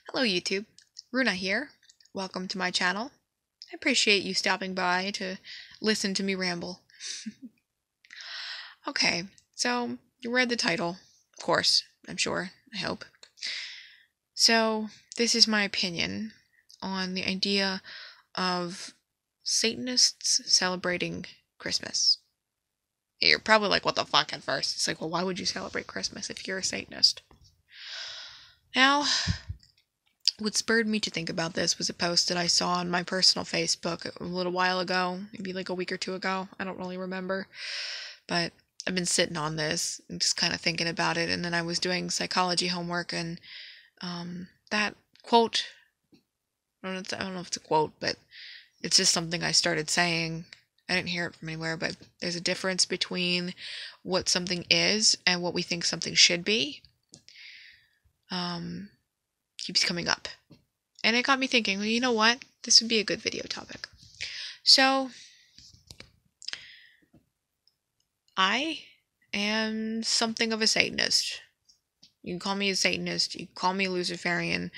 Hello YouTube, Runa here. Welcome to my channel. I appreciate you stopping by to listen to me ramble. Okay, so you read the title, of course, I'm sure, I hope. So this is my opinion on the idea of Satanists celebrating Christmas. You're probably like, what the fuck at first? It's like, well, why would you celebrate Christmas if you're a Satanist? Now, what spurred me to think about this was a post that I saw on my personal Facebook a little while ago, maybe like a week or two ago. I don't really remember, but I've been sitting on this and just kind of thinking about it. And then I was doing psychology homework, and that quote, I don't know if it's a quote, but it's just something I started saying. I didn't hear it from anywhere, but there's a difference between what something is and what we think something should be. Keeps coming up. And it got me thinking, well, you know what? This would be a good video topic. So, I am something of a Satanist. You can call me a Satanist, you can call me a Luciferian,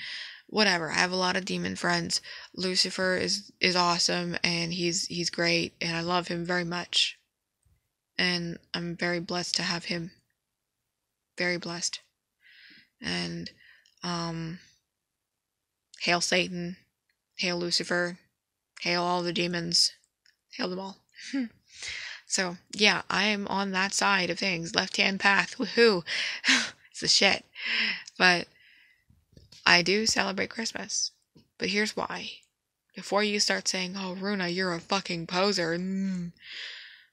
whatever. I have a lot of demon friends. Lucifer is awesome, and he's great, and I love him very much. And I'm very blessed to have him. Very blessed. And, hail Satan, hail Lucifer, hail all the demons, hail them all. So, yeah, I am on that side of things. Left-hand path, woohoo! It's the shit. But I do celebrate Christmas. But here's why. Before you start saying, oh, Runa, you're a fucking poser,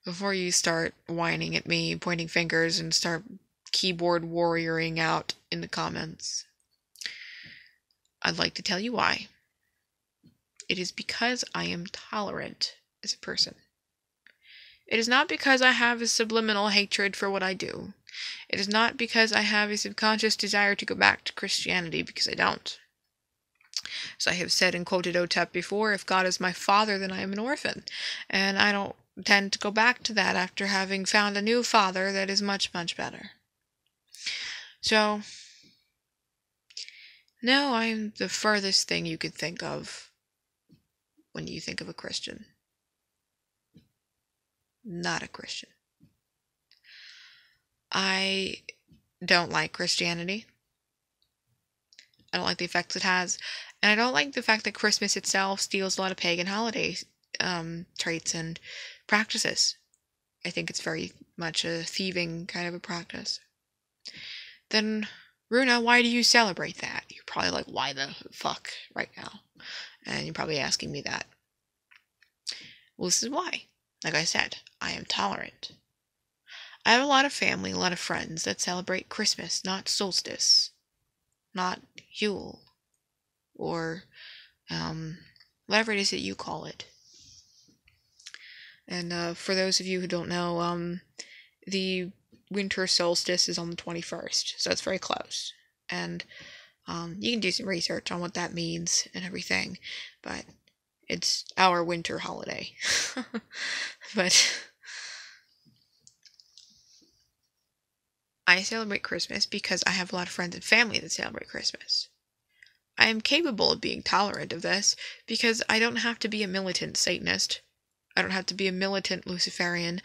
before you start whining at me, pointing fingers, and start keyboard warrioring out in the comments, I'd like to tell you why. It is because I am tolerant as a person. It is not because I have a subliminal hatred for what I do. It is not because I have a subconscious desire to go back to Christianity, because I don't. As I have said and quoted Otep before, if God is my father, then I am an orphan. And I don't tend to go back to that after having found a new father that is much, much better. So, no, I am the furthest thing you could think of when you think of a Christian. Not a Christian. I don't like Christianity. I don't like the effects it has. And I don't like the fact that Christmas itself steals a lot of pagan holiday traits and practices. I think it's very much a thieving kind of a practice. Then, Runa, why do you celebrate that? You're probably like, why the fuck right now? And you're probably asking me that. Well, this is why. Like I said, I am tolerant. I have a lot of family, a lot of friends that celebrate Christmas, not solstice, not Yule, or whatever it is that you call it. And for those of you who don't know, the winter solstice is on the 21st, so it's very close. And you can do some research on what that means and everything, but it's our winter holiday. But I celebrate Christmas because I have a lot of friends and family that celebrate Christmas. I am capable of being tolerant of this because I don't have to be a militant Satanist. I don't have to be a militant Luciferian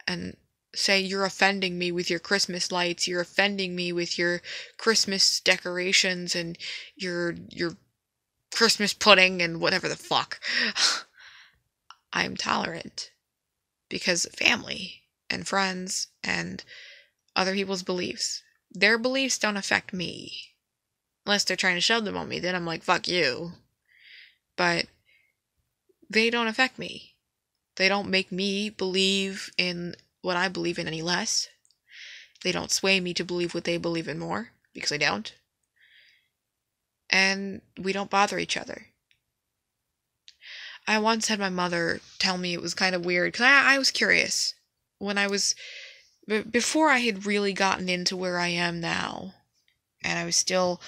and say, you're offending me with your Christmas lights, you're offending me with your Christmas decorations and your Christmas pudding and whatever the fuck. I'm tolerant because family and friends and other people's beliefs. Their beliefs don't affect me. Unless they're trying to shove them on me, then I'm like, fuck you. But they don't affect me. They don't make me believe in what I believe in any less. They don't sway me to believe what they believe in more, because I don't. And we don't bother each other. I once had my mother tell me it was kind of weird, because I was curious. When I was, before I had really gotten into where I am now, and I was still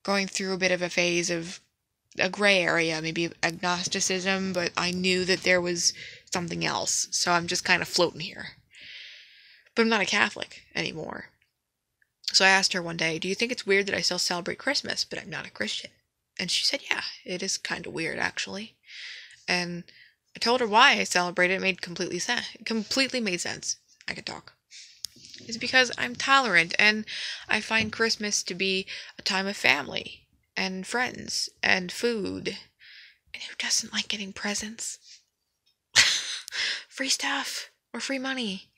going through a bit of a phase of a gray area, maybe agnosticism, but I knew that there was something else, so I'm just kind of floating here. But I'm not a Catholic anymore. So I asked her one day, do you think it's weird that I still celebrate Christmas, but I'm not a Christian? And she said, yeah, it is kind of weird, actually. And I told her why I celebrate it. It made completely made sense. I could talk. It's because I'm tolerant, and I find Christmas to be a time of family and friends and food. And who doesn't like getting presents? Free stuff or free money.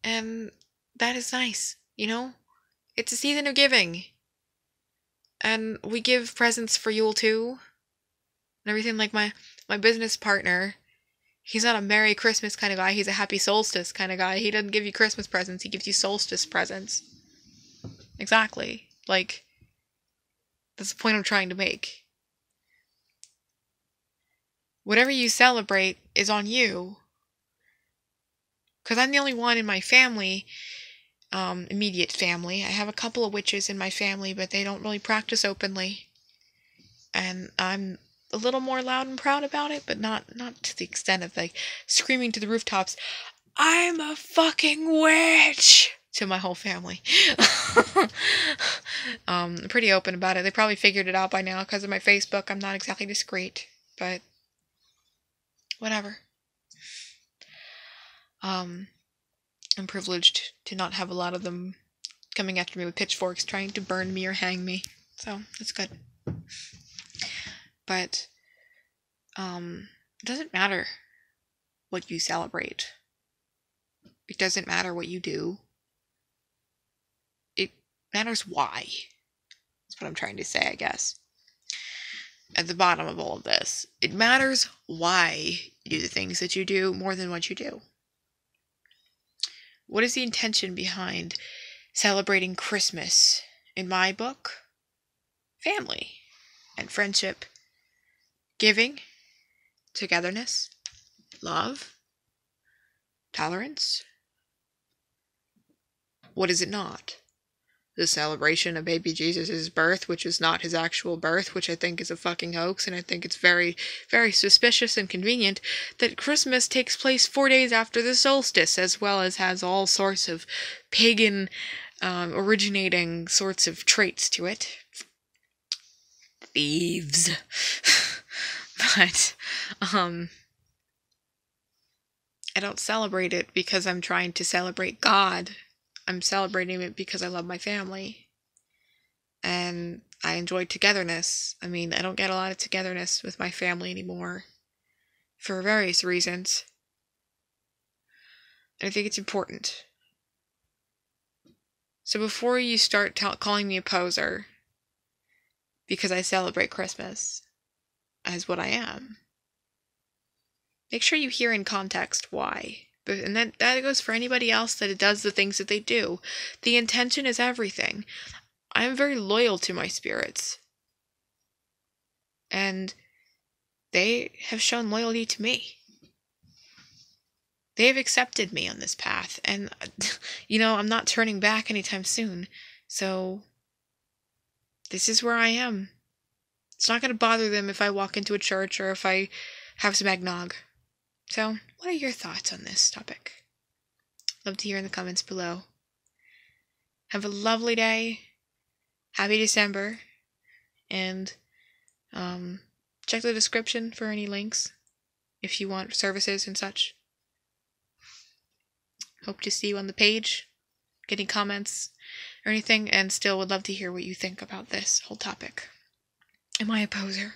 And that is nice, you know? It's a season of giving. And we give presents for Yule too. And everything. Like my business partner, he's not a Merry Christmas kind of guy. He's a Happy Solstice kind of guy. He doesn't give you Christmas presents. He gives you solstice presents. Exactly. Like, that's the point I'm trying to make. Whatever you celebrate is on you. Because I'm the only one in my family, immediate family. I have a couple of witches in my family, but they don't really practice openly. And I'm a little more loud and proud about it, but not to the extent of, like, screaming to the rooftops, I'm a fucking witch! To my whole family. I'm pretty open about it. They probably figured it out by now because of my Facebook. I'm not exactly discreet, but whatever. I'm privileged to not have a lot of them coming after me with pitchforks trying to burn me or hang me. So, that's good. But, it doesn't matter what you celebrate. It doesn't matter what you do. It matters why. That's what I'm trying to say, I guess. At the bottom of all of this, it matters why you do the things that you do more than what you do. What is the intention behind celebrating Christmas? In my book, family and friendship, giving, togetherness, love, tolerance. What is it not? The celebration of baby Jesus' birth, which is not his actual birth, which I think is a fucking hoax, and I think it's very, very suspicious and convenient that Christmas takes place 4 days after the solstice, as well as has all sorts of pagan, originating sorts of traits to it. Thieves. But, I don't celebrate it because I'm trying to celebrate God. I'm celebrating it because I love my family. And I enjoy togetherness. I mean, I don't get a lot of togetherness with my family anymore. For various reasons. And I think it's important. So before you start calling me a poser, because I celebrate Christmas as what I am, make sure you hear in context why. And that goes for anybody else that does the things that they do. The intention is everything. I'm very loyal to my spirits. And they have shown loyalty to me. They have accepted me on this path. And, I'm not turning back anytime soon. So, this is where I am. It's not going to bother them if I walk into a church or if I have some eggnog. So, what are your thoughts on this topic? Love to hear in the comments below. Have a lovely day. Happy December. And check the description for any links if you want services and such. Hope to see you on the page. Get any comments or anything. And still would love to hear what you think about this whole topic. Am I a poser?